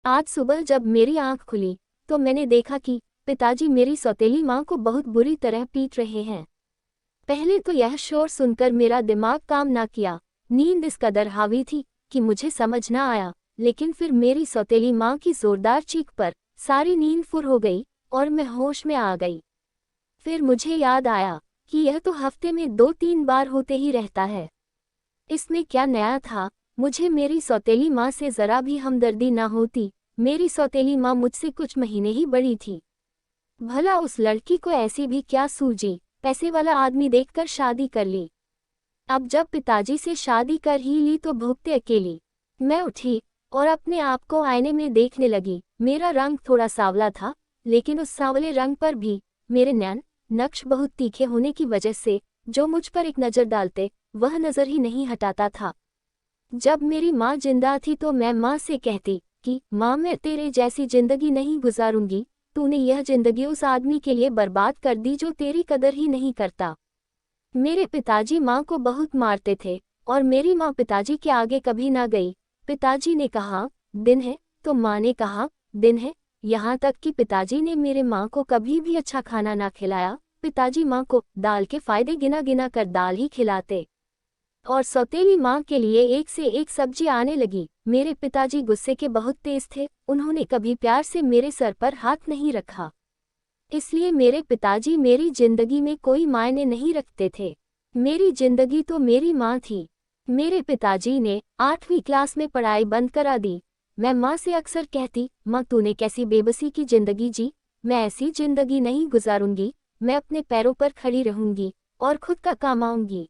आज सुबह जब मेरी आंख खुली तो मैंने देखा कि पिताजी मेरी सौतेली माँ को बहुत बुरी तरह पीट रहे हैं। पहले तो यह शोर सुनकर मेरा दिमाग काम ना किया। नींद इस कदर हावी थी कि मुझे समझ ना आया, लेकिन फिर मेरी सौतेली माँ की जोरदार चीख पर सारी नींद फुर हो गई और मैं होश में आ गई। फिर मुझे याद आया कि यह तो हफ्ते में 2-3 बार होते ही रहता है। इसमें क्या नया था? मुझे मेरी सौतेली माँ से जरा भी हमदर्दी ना होती। मेरी सौतेली माँ मुझसे कुछ महीने ही बड़ी थी। भला उस लड़की को ऐसी भी क्या सूझी, पैसे वाला आदमी देखकर शादी कर ली। अब जब पिताजी से शादी कर ही ली तो भुगते अकेली। मैं उठी और अपने आप को आईने में देखने लगी। मेरा रंग थोड़ा सांवला था, लेकिन उस सांवले रंग पर भी मेरे नैन नक्श बहुत तीखे होने की वजह से जो मुझ पर एक नज़र डालते वह नज़र ही नहीं हटाता था। जब मेरी माँ जिंदा थी तो मैं माँ से कहती कि माँ, मैं तेरे जैसी जिंदगी नहीं गुजारूंगी। तूने यह जिंदगी उस आदमी के लिए बर्बाद कर दी जो तेरी कदर ही नहीं करता। मेरे पिताजी माँ को बहुत मारते थे और मेरी माँ पिताजी के आगे कभी ना गई। पिताजी ने कहा दिन है तो माँ ने कहा दिन है। यहाँ तक कि पिताजी ने मेरे माँ को कभी भी अच्छा खाना ना खिलाया। पिताजी माँ को दाल के फायदे गिना गिना कर दाल ही खिलाते और सौतेली माँ के लिए एक से एक सब्जी आने लगी। मेरे पिताजी गुस्से के बहुत तेज थे। उन्होंने कभी प्यार से मेरे सर पर हाथ नहीं रखा, इसलिए मेरे पिताजी मेरी जिंदगी में कोई मायने नहीं रखते थे। मेरी जिंदगी तो मेरी माँ थी। मेरे पिताजी ने 8वीं क्लास में पढ़ाई बंद करा दी। मैं माँ से अक्सर कहती, माँ तूने कैसी बेबसी की जिंदगी जी। मैं ऐसी जिंदगी नहीं गुजारूंगी। मैं अपने पैरों पर खड़ी रहूंगी और खुद का कमाऊंगी।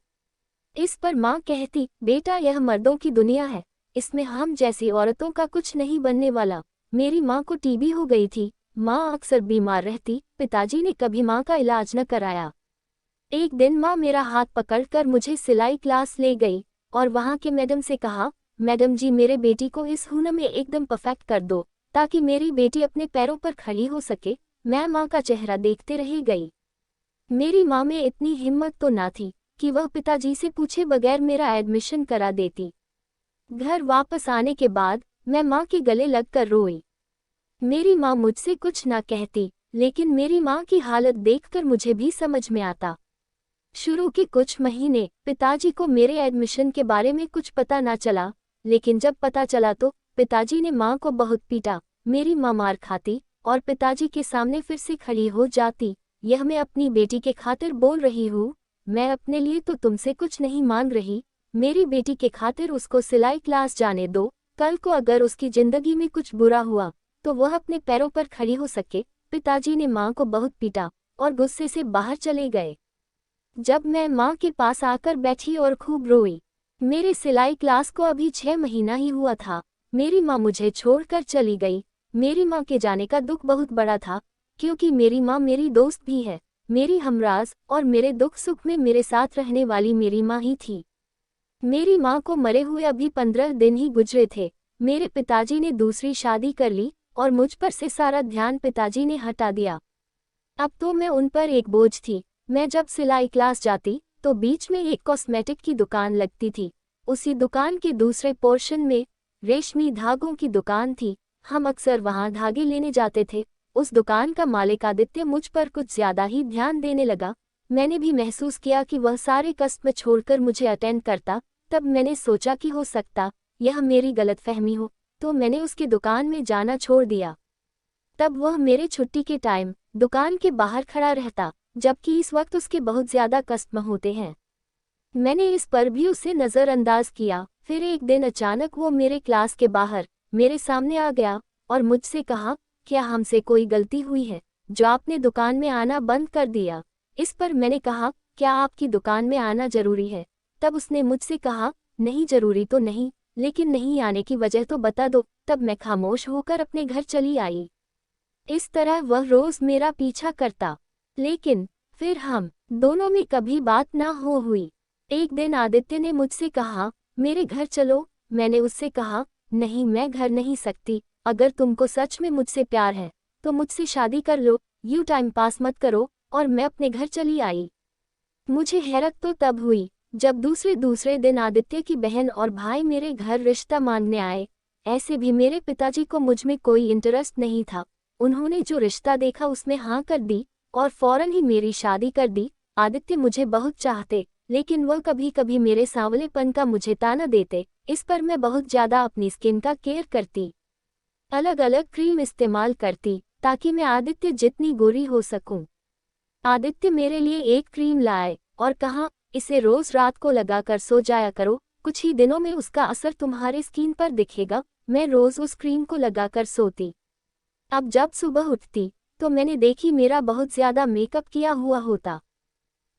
इस पर माँ कहती, बेटा यह मर्दों की दुनिया है, इसमें हम जैसी औरतों का कुछ नहीं बनने वाला। मेरी माँ को टीबी हो गई थी। माँ अक्सर बीमार रहती। पिताजी ने कभी माँ का इलाज न कराया। एक दिन माँ मेरा हाथ पकड़कर मुझे सिलाई क्लास ले गई और वहाँ के मैडम से कहा, मैडम जी मेरे बेटी को इस हुनर में एकदम परफेक्ट कर दो ताकि मेरी बेटी अपने पैरों पर खड़ी हो सके। मैं माँ का चेहरा देखते रह गई। मेरी माँ में इतनी हिम्मत तो ना थी कि वह पिताजी से पूछे बगैर मेरा एडमिशन करा देती। घर वापस आने के बाद मैं माँ के गले लगकर रोई। मेरी माँ मुझसे कुछ ना कहती, लेकिन मेरी माँ की हालत देखकर मुझे भी समझ में आता। शुरू के कुछ महीने पिताजी को मेरे एडमिशन के बारे में कुछ पता ना चला, लेकिन जब पता चला तो पिताजी ने माँ को बहुत पीटा। मेरी माँ मार खाती और पिताजी के सामने फिर से खड़ी हो जाती। यह मैं अपनी बेटी के खातिर बोल रही हूँ, मैं अपने लिए तो तुमसे कुछ नहीं मांग रही। मेरी बेटी के खातिर उसको सिलाई क्लास जाने दो। कल को अगर उसकी जिंदगी में कुछ बुरा हुआ तो वह अपने पैरों पर खड़ी हो सके। पिताजी ने माँ को बहुत पीटा और गुस्से से बाहर चले गए। जब मैं माँ के पास आकर बैठी और खूब रोई। मेरे सिलाई क्लास को अभी 6 महीना ही हुआ था। मेरी माँ मुझे छोड़कर चली गई। मेरी माँ के जाने का दुख बहुत बड़ा था, क्योंकि मेरी माँ मेरी दोस्त भी है, मेरी हमराज और मेरे दुख सुख में मेरे साथ रहने वाली मेरी माँ ही थी। मेरी माँ को मरे हुए अभी 15 दिन ही गुजरे थे। मेरे पिताजी ने दूसरी शादी कर ली और मुझ पर से सारा ध्यान पिताजी ने हटा दिया। अब तो मैं उन पर एक बोझ थी। मैं जब सिलाई क्लास जाती तो बीच में एक कॉस्मेटिक की दुकान लगती थी। उसी दुकान के दूसरे पोर्शन में रेशमी धागों की दुकान थी। हम अक्सर वहां धागे लेने जाते थे। उस दुकान का मालिक आदित्य मुझ पर कुछ ज्यादा ही ध्यान देने लगा। मैंने भी महसूस किया कि वह सारे कस्टमर छोड़कर मुझे अटेंड करता। तब मैंने सोचा कि हो सकता यह मेरी गलतफहमी हो, तो मैंने उसकी दुकान में जाना छोड़ दिया। तब वह मेरे छुट्टी के टाइम दुकान के बाहर खड़ा रहता, जबकि इस वक्त उसके बहुत ज्यादा कस्टमर होते हैं। मैंने इस पर भी उसे नज़रअंदाज किया। फिर एक दिन अचानक वो मेरे क्लास के बाहर मेरे सामने आ गया और मुझसे कहा, क्या हमसे कोई गलती हुई है जो आपने दुकान में आना बंद कर दिया? इस पर मैंने कहा, क्या आपकी दुकान में आना जरूरी है? तब उसने मुझसे कहा, नहीं जरूरी तो नहीं, लेकिन नहीं आने की वजह तो बता दो। तब मैं खामोश होकर अपने घर चली आई। इस तरह वह रोज मेरा पीछा करता, लेकिन फिर हम दोनों में कभी बात ना हुई। एक दिन आदित्य ने मुझसे कहा, मेरे घर चलो। मैंने उससे कहा, नहीं मैं घर नहीं सकती। अगर तुमको सच में मुझसे प्यार है तो मुझसे शादी कर लो, यूं टाइम पास मत करो। और मैं अपने घर चली आई। मुझे हैरत तो तब हुई जब दूसरे दिन आदित्य की बहन और भाई मेरे घर रिश्ता मांगने आए। ऐसे भी मेरे पिताजी को मुझ में कोई इंटरेस्ट नहीं था। उन्होंने जो रिश्ता देखा उसमें हाँ कर दी और फौरन ही मेरी शादी कर दी। आदित्य मुझे बहुत चाहते, लेकिन वह कभी कभी मेरे सांवलेपन का मुझे ताना देते। इस पर मैं बहुत ज्यादा अपनी स्किन का केयर करती, अलग अलग क्रीम इस्तेमाल करती ताकि मैं आदित्य जितनी गोरी हो सकूं। आदित्य मेरे लिए एक क्रीम लाए और कहा, इसे रोज रात को लगाकर सो जाया करो, कुछ ही दिनों में उसका असर तुम्हारे स्किन पर दिखेगा। मैं रोज उस क्रीम को लगाकर सोती। अब जब सुबह उठती तो मैंने देखी मेरा बहुत ज्यादा मेकअप किया हुआ होता।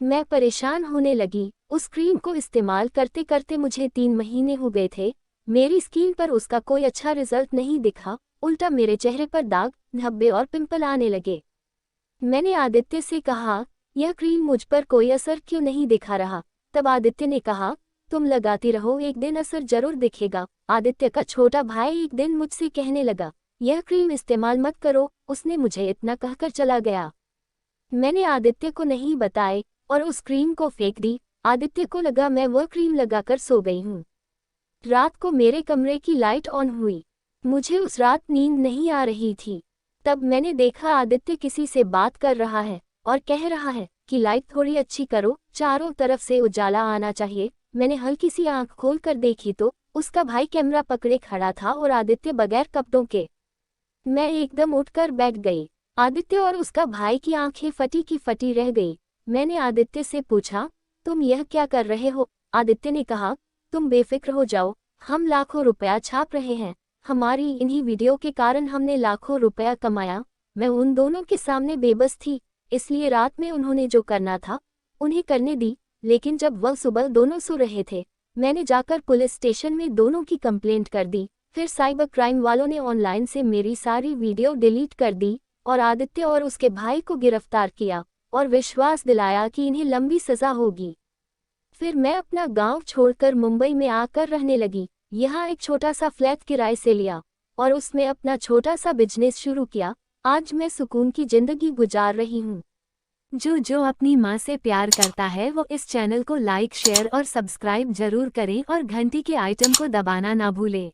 मैं परेशान होने लगी। उस क्रीम को इस्तेमाल करते करते मुझे 3 महीने हो गए थे। मेरी स्किन पर उसका कोई अच्छा रिजल्ट नहीं दिखा, उल्टा मेरे चेहरे पर दाग, धब्बे और पिंपल आने लगे। मैंने आदित्य से कहा, यह क्रीम मुझ पर कोई असर क्यों नहीं दिखा रहा? तब आदित्य ने कहा, तुम लगाती रहो, एक दिन असर जरूर दिखेगा। आदित्य का छोटा भाई एक दिन मुझसे कहने लगा, यह क्रीम इस्तेमाल मत करो। उसने मुझे इतना कहकर चला गया। मैंने आदित्य को नहीं बताए और उस क्रीम को फेंक दी। आदित्य को लगा मैं वह क्रीम लगाकर सो गई हूँ। रात को मेरे कमरे की लाइट ऑन हुई। मुझे उस रात नींद नहीं आ रही थी। तब मैंने देखा आदित्य किसी से बात कर रहा है और कह रहा है कि लाइट थोड़ी अच्छी करो, चारों तरफ से उजाला आना चाहिए। मैंने हल्की सी आंख खोलकर देखी तो उसका भाई कैमरा पकड़े खड़ा था और आदित्य बगैर कपड़ों के। मैं एकदम उठकर बैठ गई। आदित्य और उसका भाई की आंखें फटी की फटी रह गई। मैंने आदित्य से पूछा, तुम यह क्या कर रहे हो? आदित्य ने कहा, तुम बेफिक्र हो जाओ, हम लाखों रुपया छाप रहे हैं। हमारी इन्हीं वीडियो के कारण हमने लाखों रुपया कमाया। मैं उन दोनों के सामने बेबस थी, इसलिए रात में उन्होंने जो करना था उन्हें करने दी। लेकिन जब वह सुबह दोनों सो रहे थे, मैंने जाकर पुलिस स्टेशन में दोनों की कंप्लेंट कर दी। फिर साइबर क्राइम वालों ने ऑनलाइन से मेरी सारी वीडियो डिलीट कर दी और आदित्य और उसके भाई को गिरफ्तार किया और विश्वास दिलाया कि इन्हें लंबी सजा होगी। फिर मैं अपना गांव छोड़कर मुंबई में आकर रहने लगी। यहाँ एक छोटा सा फ्लैट किराए से लिया और उसमें अपना छोटा सा बिजनेस शुरू किया। आज मैं सुकून की जिंदगी गुजार रही हूँ। जो अपनी माँ से प्यार करता है वो इस चैनल को लाइक, शेयर और सब्सक्राइब जरूर करें और घंटी के आइटम को दबाना ना भूले।